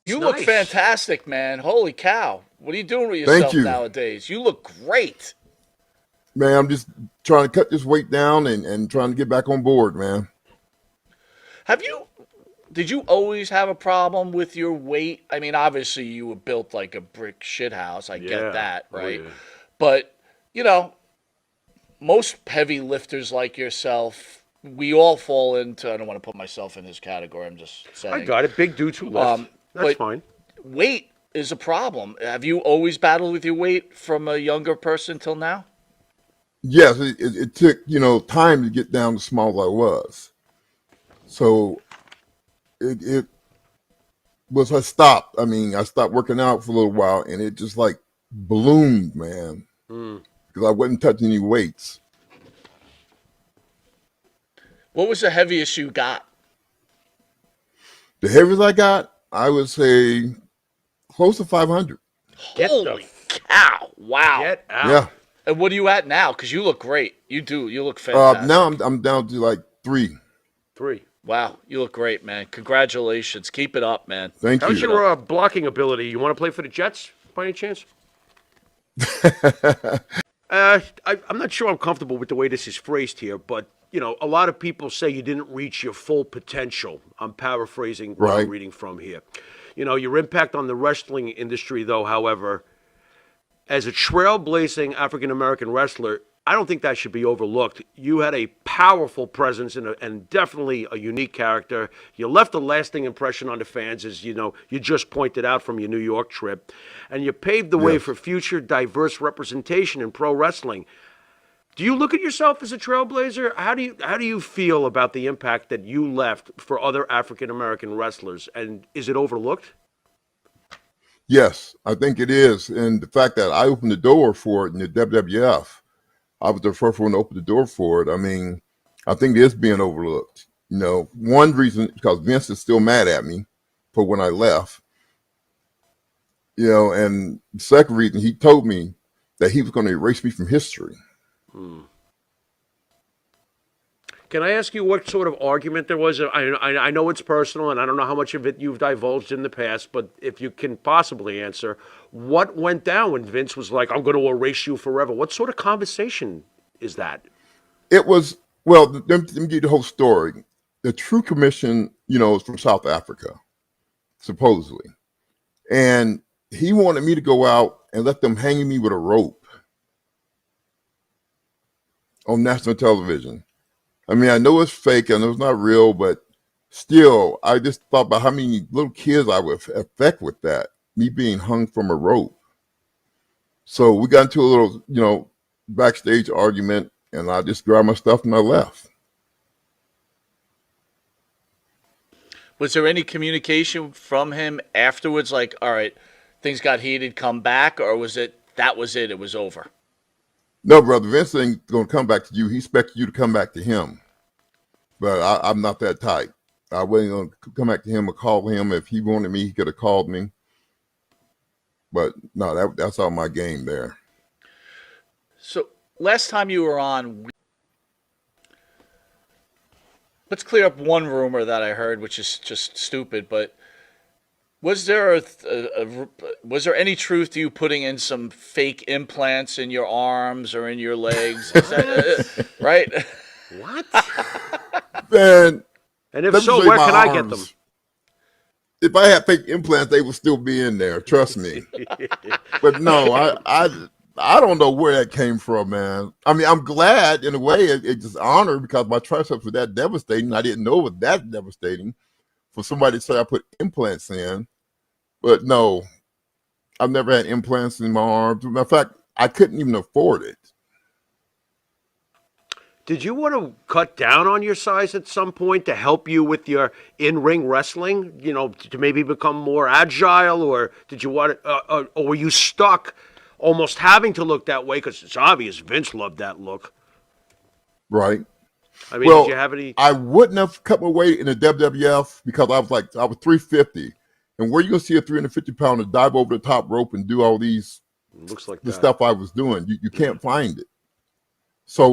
You look nice. fantastic, man. Holy cow. What are you doing with Thank yourself you, nowadays? You look great. man. I'm just trying to cut this weight down and trying to get back on board, man. Have you did you always have a problem with your weight? I mean, obviously you were built like a brick shit house. I get Yeah. that, Oh right? yeah. But, you know, most heavy lifters like yourself, we all fall into, I don't want to put myself in this category, I'm just I saying. got it. Big dudes who lift. Um, That's but fine. weight is a problem. Have you always battled with your weight from a younger person till now? Yes, it took time to get down to small as I was. So it was I stopped. I mean, I stopped working out for a little while, and it just like ballooned, man, Mm. because I wasn't touching any weights. What was the heaviest you got? The heaviest I got, I would say, close to 500. Get the Holy cow. Wow. get out. Yeah. And what are you at now? Because you look great. You do. You look fantastic. Now I'm down to like 3. 3. Wow. You look great, man. Congratulations. Keep it up, man. Thank How's you. your blocking ability? You want to play for the Jets by any chance? I'm not sure I'm comfortable with the way this is phrased here, but a lot of people say you didn't reach your full potential. I'm paraphrasing what I'm Right. reading from here. Your impact on the wrestling industry, though, however, as a trailblazing African American wrestler, I don't think that should be overlooked. You had a powerful presence and definitely a unique character. You left a lasting impression on the fans, as you just pointed out from your New York trip, and you paved the way Yes. for future diverse representation in pro wrestling. Do you look at yourself as a trailblazer? How do you feel about the impact that you left for other African American wrestlers, and is it overlooked? Yes, I think it is. And the fact that I opened the door for it in the WWF, I was the first one to open the door for it. I mean, I think it is being overlooked. One reason is because Vince is still mad at me for when I left. And the second reason, he told me that he was going to erase me from history. Can I ask you what sort of argument there was? I know it's personal, and I don't know how much of it you've divulged in the past, but if you can possibly answer, what went down when Vince was like, I'm going to erase you forever? What sort of conversation is that? It was, well, let me give you the whole story. The True Commission, is from South Africa, supposedly. And he wanted me to go out and let them hang me with a rope on national television. I mean, I know it's fake, I know it's not real, but still, I just thought about how many little kids I would affect with that, me being hung from a rope. So we got into a little, backstage argument, and I just grabbed my stuff and I left. Was there any communication from him afterwards? Like, all right, things got heated, come back, or was it that was it? It was over. No, brother, Vince ain't going to come back to you. He expects you to come back to him. But I'm not that type. I wasn't going to come back to him or call him. If he wanted me, he could have called me. But no, that's all my game there. So last time you were on, let's clear up one rumor that I heard, which is just stupid. But was there was there any truth to you putting in some fake implants in your arms or in your legs? Is that, right? What? Man, And if let me so, show you where my can I get them? arms. If I had fake implants, they would still be in there. Trust me. But no, I don't know where that came from, man. I mean, I'm glad in a way. It's just honor because my triceps were that devastating. I didn't know it was that devastating for somebody to say I put implants in. But no, I've never had implants in my arms. Matter of fact, I couldn't even afford it. Did you want to cut down on your size at some point to help you with your in-ring wrestling? To maybe become more agile, or did you want or were you stuck almost having to look that way because it's obvious Vince loved that look? Right. I mean, Well, did you have any? I wouldn't have cut my weight in the WWF because I was 350. And where you gonna see a 350 pounder dive over the top rope and do all Looks like the that. stuff I was doing? You can't find it. So